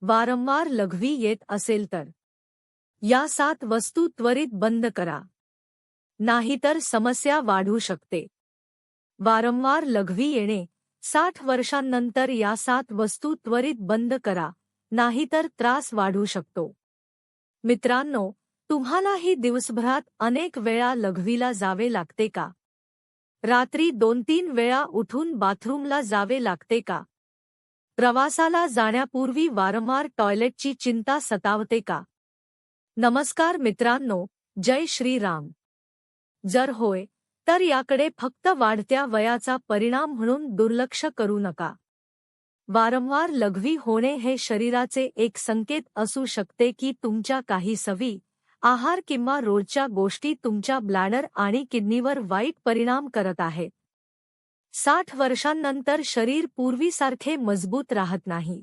वारंवार लघवी येत असेल तर या 7 वस्तू त्वरित बंद करा, नाहीतर समस्या वाढू शकते. वारंवार लघवी येणे, 60 वर्षांनंतर या 7 वस्तू त्वरित बंद करा, नाहीतर त्रास वाढू शकतो. मित्रांनो, तुम्हालाही दिवसभरात अनेक वेळा लघवीला जावे लागते का? रात्री 2-3 वेळा उठून बाथरूमला जावे लागते का? प्रवासाला जाण्यापूर्वी वारंवार टॉयलेटची चिंता सतावते का? नमस्कार मित्रांनो, जय श्रीराम. जर होय, तर याकडे फक्त वाढत्या वयाचा परिणाम म्हणून दुर्लक्ष करू नका. वारंवार लघवी होणे हे शरीराचे एक संकेत असू शकते की तुमच्या काही सवयी, आहार किंवा रोजच्या गोष्टी तुमच्या ब्लॅडर आणि किडनीवर वाईट परिणाम करत आहेत. 60 वर्षांनंतर शरीर पूर्वीसारखे मजबूत राहत नाही.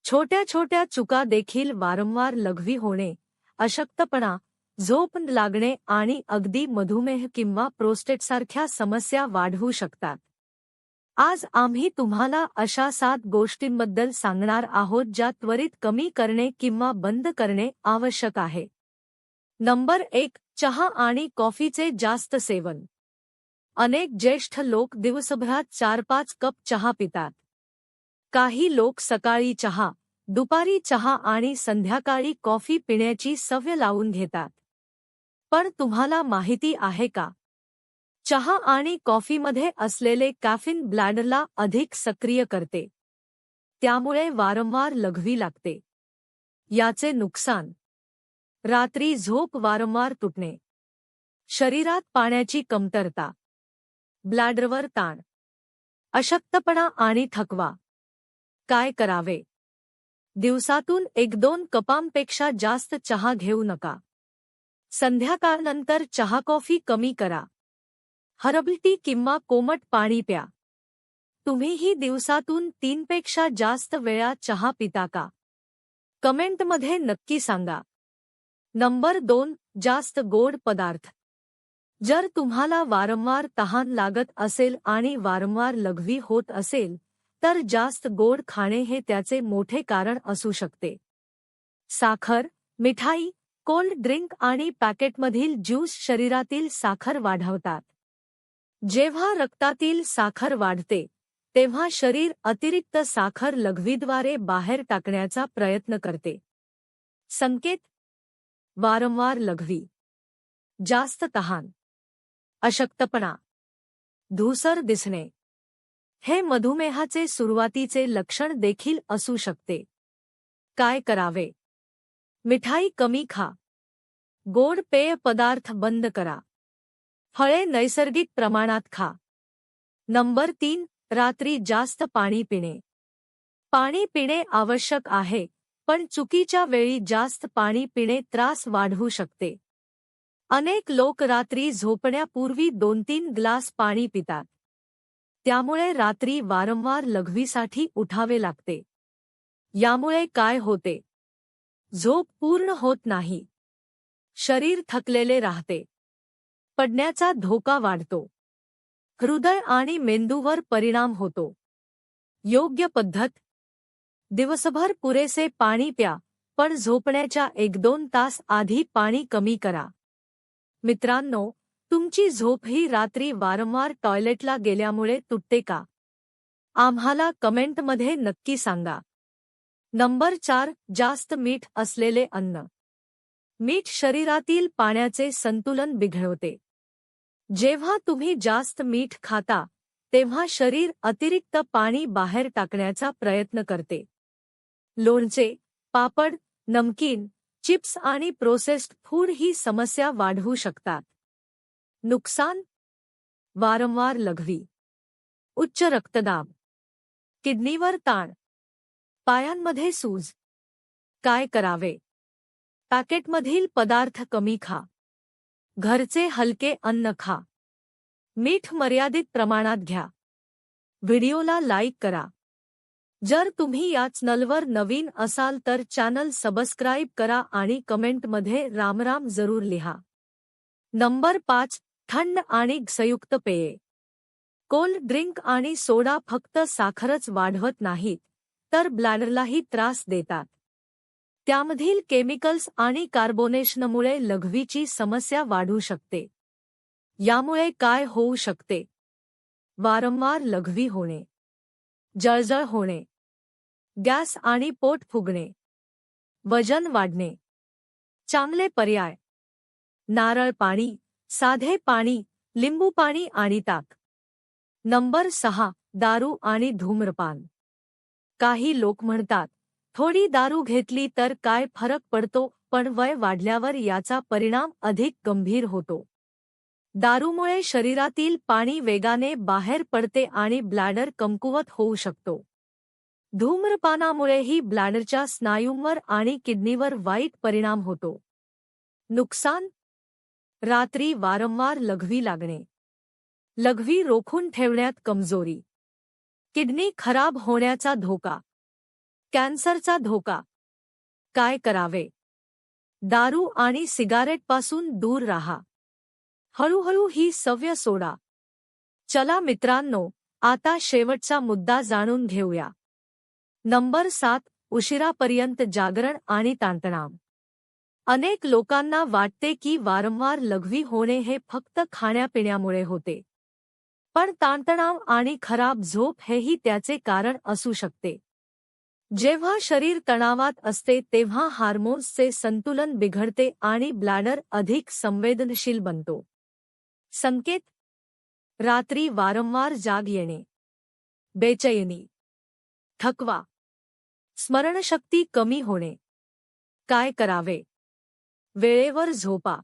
छोट्या छोट्या चुका देखील वारंवार लघवी होणे, अशक्तपणा, झोप न लागणे आणि अगदी मधुमेह किंवा प्रोस्टेटसारख्या समस्या वाढवू शकतात. आज आम्ही तुम्हाला अशा 7 गोष्टींबद्दल सांगणार आहोत ज्या त्वरित कमी करणे किंवा बंद करणे आवश्यक आहे. नंबर 1. चहा आणि कॉफीचे जास्त सेवन. अनेक ज्येष्ठ लोक दिवसभरात 4-5 कप चहा पितात. काही लोक सकाळी चहा, दुपारी चहा आणि संध्याकाळी कॉफी पिण्याची सवय लावून घेतात. पण तुम्हाला माहिती आहे का? चहा आणि कॉफीमध्ये असलेले कॅफीन ब्लॅडरला अधिक सक्रिय करते. त्यामुळे वारंवार लघवी लागते. याचे नुकसान: रात्री झोप वारंवार तुटणे, शरीरात पाण्याची कमतरता, ब्लॅडरवर ताण, अशक्तपणा आणि थकवा. काय करावे? दिवसातून 1-2 कपांपेक्षा जास्त चहा घेऊ नका. संध्याकाळनंतर चहा-कॉफी कमी करा. हर्बल टी किंवा कोमट पाणी प्या. तुम्हीही दिवसातून 3 पेक्षा जास्त वेळा चहा पिता का? कमेंटमध्ये नक्की सांगा. नंबर 2. जास्त गोड पदार्थ. जर तुम्हाला वारंवार तहान लागत असेल आणि वारंवार लघवी होत असेल, तर जास्त गोड खाणे हे त्याचे मोठे कारण असू शकते. साखर, मिठाई, कोल्ड ड्रिंक आणि पॅकेटमधील ज्यूस शरीरातील साखर वाढवतात. जेव्हा रक्तातील साखर वाढते, तेव्हा शरीर अतिरिक्त साखर लघवीद्वारे बाहेर टाकण्याचा प्रयत्न करते. संकेत: वारंवार लघवी, जास्त तहान, अशक्तपणा, धूसर दिसणे. हे मधुमेहाचे सुरुवातीचे लक्षण देखील असू शकते. काय करावे? मिठाई कमी खा. गोड पेय पदार्थ बंद करा. फळे नैसर्गिक प्रमाणात खा. नंबर 3. रात्री जास्त पाणी पिणे. पाणी पिणे आवश्यक आहे, पण चुकीच्या वेळी जास्त पाणी पिणे त्रास वाढवू शकते. अनेक लोक रात्री झोपण्यापूर्वी 2-3 ग्लास पाणी पितात. त्यामुळे रात्री वारंवार लघवीसाठी उठावे लागते. यामुळे काय होते? झोप पूर्ण होत नाही. शरीर थकलेले राहते. पडण्याचा धोका वाढतो. हृदय आणि मेंदूवर परिणाम होतो. योग्य पद्धत: दिवसभर पुरेसे पाणी प्या, पण झोपण्याच्या 1-2 तास आधी पाणी कमी करा. मित्रांनो, तुमची झोप ही रात्री वारंवार टॉयलेटला गेल्यामुळे तुटते का? आम्हाला कमेंटमध्ये नक्की सांगा. नंबर 4. जास्त मीठ असलेले अन्न. मीठ शरीरातील पाण्याचे संतुलन बिघडवते. जेव्हा तुम्ही जास्त मीठ खाता, तेव्हा शरीर अतिरिक्त पाणी बाहेर टाकण्याचा प्रयत्न करते. लोणचे, पापड, नमकीन, चिप्स आणि प्रोसेस्ड फूड ही समस्या वाढवू शकतात. नुकसान: वारंवार लघवी, उच्च रक्तदाब, किडनीवर ताण, पायांमध्ये सूज. काय करावे? पॅकेटमधील पदार्थ कमी खा. घरचे हलके अन्न खा. मीठ मर्यादित प्रमाणात घ्या. व्हिडिओला लाईक करा. जर तुम्ही या चॅनलवर नवीन असाल तर चॅनल सबस्क्राईब करा आणि कमेंटमध्ये रामराम जरूर लिहा. नंबर 5. थंड आणि संयुक्त पेये. कोल्ड ड्रिंक आणि सोडा फक्त साखरच वाढवत नाहीत, तर ब्लॅडरलाही त्रास देतात. त्यामधील केमिकल्स आणि कार्बोनेशनमुळे लघवीची समस्या वाढू शकते. यामुळे काय होऊ शकते? वारंवार लघवी होणे, जळजळ होणे, गॅस आणि पोट फुगणे, वजन वाढणे. चांगले पर्याय: नारळ पाणी, साधे पाणी, लिंबू पाणी आणि ताक. नंबर 6. दारू आणि धूम्रपान. काही लोक म्हणतात, थोडी दारू घेतली तर काय फरक पडतो, पण वय वाढल्यावर याचा परिणाम अधिक गंभीर होतो. दारूमुळे शरीरातील पाणी वेगाने बाहेर पडते आणि ब्लॅडर कमकुवत होऊ शकतो. धूम्रपानामुळेही ब्लॅडरच्या स्नायूंवर आणि किडनीवर वाईट परिणाम होतो. नुकसान: रात्री वारंवार लघवी लागणे, लघवी रोखून ठेवण्यात कमजोरी, किडनी खराब होण्याचा धोका, कॅन्सरचा धोका. काय करावे? दारू आणि सिगारेटपासून दूर राहा. हळूहळू ही सवय सोडा. चला मित्रांनो, आता शेवटचा मुद्दा जाणून घेऊया. नंबर 7. उशिरापर्यंत जागरण आणि ताणतणाव. अनेक लोकांना वाटते की वारंवार लघवी होणे हे फक्त खाण्यापिण्यामुळे होते. पण ताणतणाव आणि खराब झोप हेही त्याचे कारण असू शकते. जेव्हा शरीर तणावात असते तेव्हा हार्मोन्सचे संतुलन बिघडते आणि ब्लॅडर अधिक संवेदनशील बनतो. संकेत: रात्री वारंवार जाग येणे, बेचैनी, थकवा, स्मरणशक्ती कमी होणे. काय करावे? वेळेवर झोपा,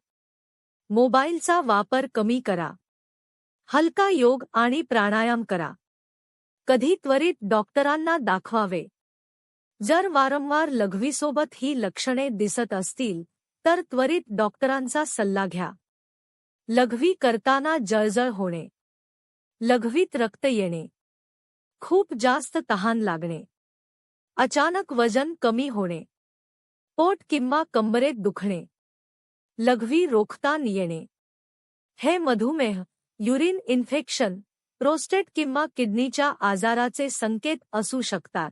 मोबाईलचा वापर कमी करा, हलका योग आणि प्राणायाम करा. कधी त्वरित डॉक्टरांना दाखवावे. जर वारंवार लघवीसोबत ही लक्षणे दिसत असतील तर त्वरित डॉक्टरांचा सल्ला घ्या. लघवी करताना जळजळ होणे, लघवीत रक्त येणे, खूप जास्त तहान लागणे, अचानक वजन कमी होणे, पोट किंवा कंबरेत दुखणे, लघवी रोखता येणे. हे मधुमेह, युरिन इन्फेक्शन, प्रोस्टेट किंवा किडनीच्या आजाराचे संकेत असू शकतात.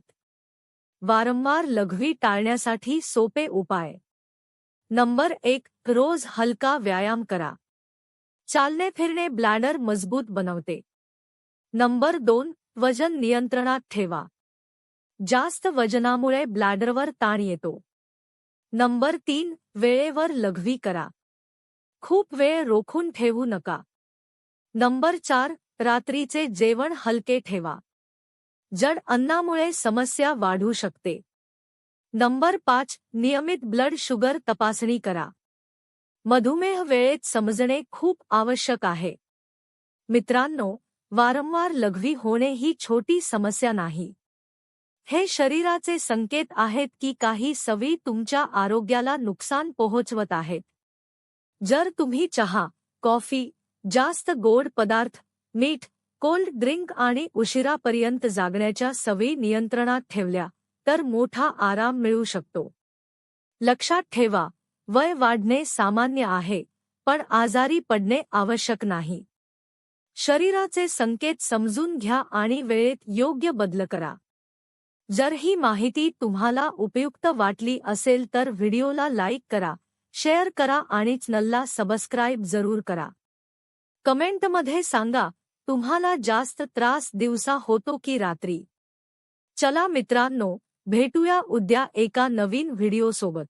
वारंवार लघवी टाळण्यासाठी सोपे उपाय. नंबर 1. रोज हलका व्यायाम करा. चालणे फिरणे ब्लॅडर मजबूत बनवते. नंबर 2. वजन नियंत्रणात ठेवा. जास्त वजनामुळे ब्लॅडरवर ताण येतो. नंबर 3. वेळेवर लघवी करा. खूप वेळ रोखून ठेवू नका. नंबर 4. रात्रीचे जेवण हलके ठेवा. जड अन्नामुळे समस्या वाढू शकते. नंबर 5. नियमित ब्लड शुगर तपासणी करा. मधुमेह वेळेत समजणे खूप आवश्यक आहे. मित्रांनो, वारंवार लघवी होणे ही छोटी समस्या नाही. हे शरीराचे संकेत आहेत की काही सवयी तुमच्या आरोग्याला नुकसान पोहोचवत आहेत. जर तुम्ही चहा, कॉफी, जास्त गोड पदार्थ, मीठ, कोल्ड ड्रिंक आणि उशिरापर्यंत जागण्याच्या सवयी नियंत्रणात ठेवल्या तर मोठा आराम मिळू शकतो. लक्षात ठेवा, वय वाढणे सामान्य आहे, पण आजारी पडणे आवश्यक नाही. शरीराचे संकेत समजून घ्या आणि वेळेत योग्य बदल करा. जर ही माहिती तुम्हाला उपयुक्त वाटली असेल तर व्हिडिओला लाईक करा, शेअर करा आणि चॅनलला सबस्क्राईब जरूर करा. कमेंटमध्ये सांगा, तुम्हाला जास्त त्रास दिवसा होतो की रात्री. चला मित्रांनो, भेटूया उद्या एका नवीन व्हिडिओसोबत.